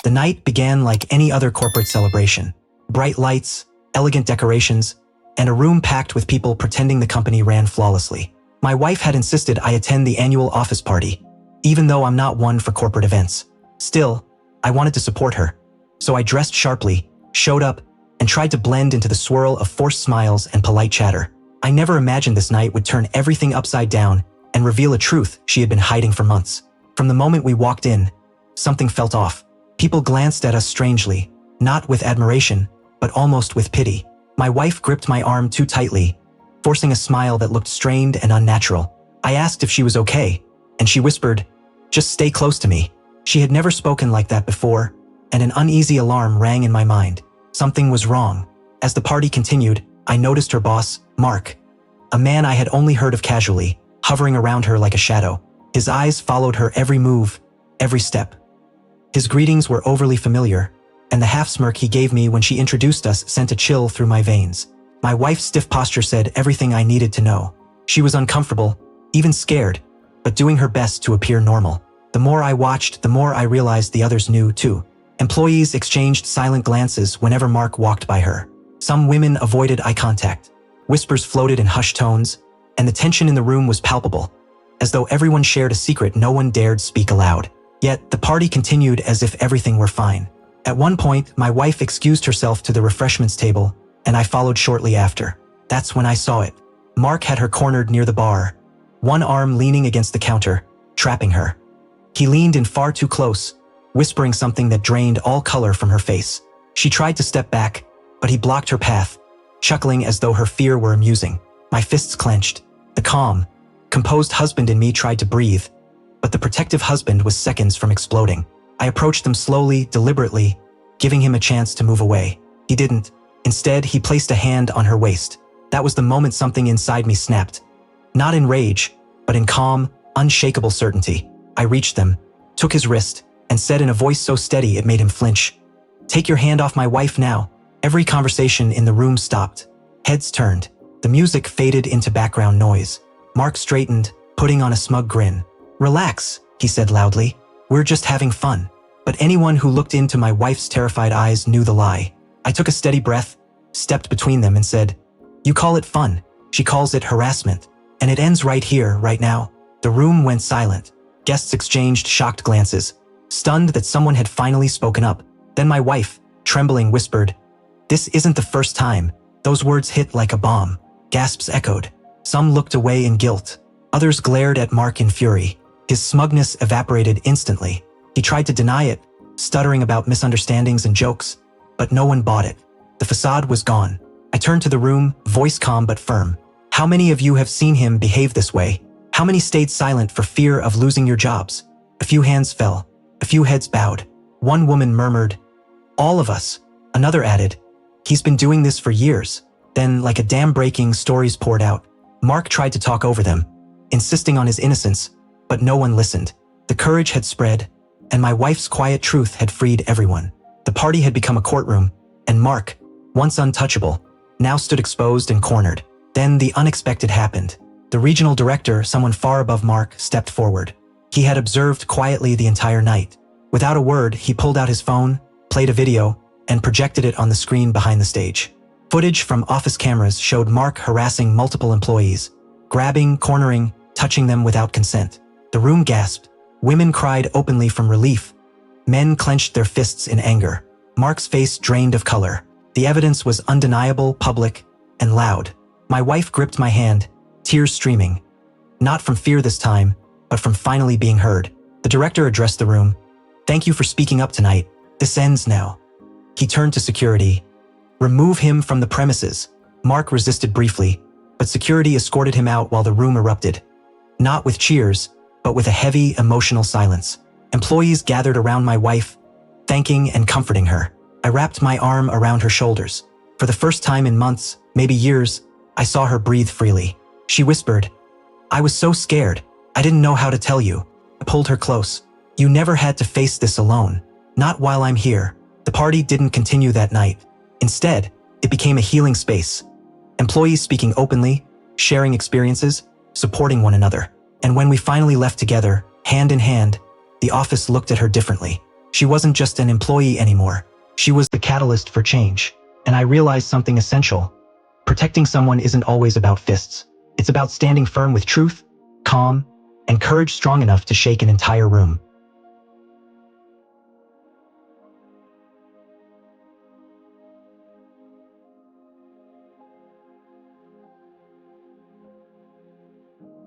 The night began like any other corporate celebration. Bright lights, elegant decorations, and a room packed with people pretending the company ran flawlessly. My wife had insisted I attend the annual office party, even though I'm not one for corporate events. Still, I wanted to support her. So I dressed sharply, showed up, and tried to blend into the swirl of forced smiles and polite chatter. I never imagined this night would turn everything upside down and reveal a truth she had been hiding for months. From the moment we walked in, something felt off. People glanced at us strangely, not with admiration, but almost with pity. My wife gripped my arm too tightly, forcing a smile that looked strained and unnatural. I asked if she was okay, and she whispered, "Just stay close to me." She had never spoken like that before, and an uneasy alarm rang in my mind. Something was wrong. As the party continued, I noticed her boss, Mark, a man I had only heard of casually, hovering around her like a shadow. His eyes followed her every move, every step. His greetings were overly familiar, and the half-smirk he gave me when she introduced us sent a chill through my veins. My wife's stiff posture said everything I needed to know. She was uncomfortable, even scared, but doing her best to appear normal. The more I watched, the more I realized the others knew too. Employees exchanged silent glances whenever Mark walked by her. Some women avoided eye contact. Whispers floated in hushed tones, and the tension in the room was palpable. As though everyone shared a secret, no one dared speak aloud. Yet, the party continued as if everything were fine. At one point, my wife excused herself to the refreshments table, and I followed shortly after. That's when I saw it. Mark had her cornered near the bar, one arm leaning against the counter, trapping her. He leaned in far too close, whispering something that drained all color from her face. She tried to step back, but he blocked her path, chuckling as though her fear were amusing. My fists clenched. The calm, composed husband in me tried to breathe, but the protective husband was seconds from exploding. I approached them slowly, deliberately, giving him a chance to move away. He didn't. Instead, he placed a hand on her waist. That was the moment something inside me snapped. Not in rage, but in calm, unshakable certainty. I reached them, took his wrist, and said in a voice so steady it made him flinch, "Take your hand off my wife now." Every conversation in the room stopped. Heads turned. The music faded into background noise. Mark straightened, putting on a smug grin. "Relax," he said loudly. "We're just having fun." But anyone who looked into my wife's terrified eyes knew the lie. I took a steady breath, stepped between them and said, "You call it fun. She calls it harassment. And it ends right here, right now." The room went silent. Guests exchanged shocked glances, stunned that someone had finally spoken up. Then my wife, trembling, whispered, "This isn't the first time." Those words hit like a bomb. Gasps echoed. Some looked away in guilt. Others glared at Mark in fury. His smugness evaporated instantly. He tried to deny it, stuttering about misunderstandings and jokes, but no one bought it. The facade was gone. I turned to the room, voice calm but firm. "How many of you have seen him behave this way? How many stayed silent for fear of losing your jobs?" A few hands fell. A few heads bowed. One woman murmured, "All of us." Another added, "He's been doing this for years." Then, like a dam breaking, stories poured out. Mark tried to talk over them, insisting on his innocence, but no one listened. The courage had spread, and my wife's quiet truth had freed everyone. The party had become a courtroom, and Mark, once untouchable, now stood exposed and cornered. Then the unexpected happened. The regional director, someone far above Mark, stepped forward. He had observed quietly the entire night. Without a word, he pulled out his phone, played a video, and projected it on the screen behind the stage. Footage from office cameras showed Mark harassing multiple employees, grabbing, cornering, touching them without consent. The room gasped. Women cried openly from relief. Men clenched their fists in anger. Mark's face drained of color. The evidence was undeniable, public, and loud. My wife gripped my hand, tears streaming. Not from fear this time, but from finally being heard. The director addressed the room. "Thank you for speaking up tonight. This ends now." He turned to security. "Remove him from the premises." Mark resisted briefly, but security escorted him out while the room erupted. Not with cheers, but with a heavy, emotional silence. Employees gathered around my wife, thanking and comforting her. I wrapped my arm around her shoulders. For the first time in months, maybe years, I saw her breathe freely. She whispered, "I was so scared. I didn't know how to tell you." I pulled her close. "You never had to face this alone. Not while I'm here." The party didn't continue that night. Instead, it became a healing space. Employees speaking openly, sharing experiences, supporting one another. And when we finally left together, hand in hand, the office looked at her differently. She wasn't just an employee anymore. She was the catalyst for change. And I realized something essential. Protecting someone isn't always about fists. It's about standing firm with truth, calm, and courage strong enough to shake an entire room.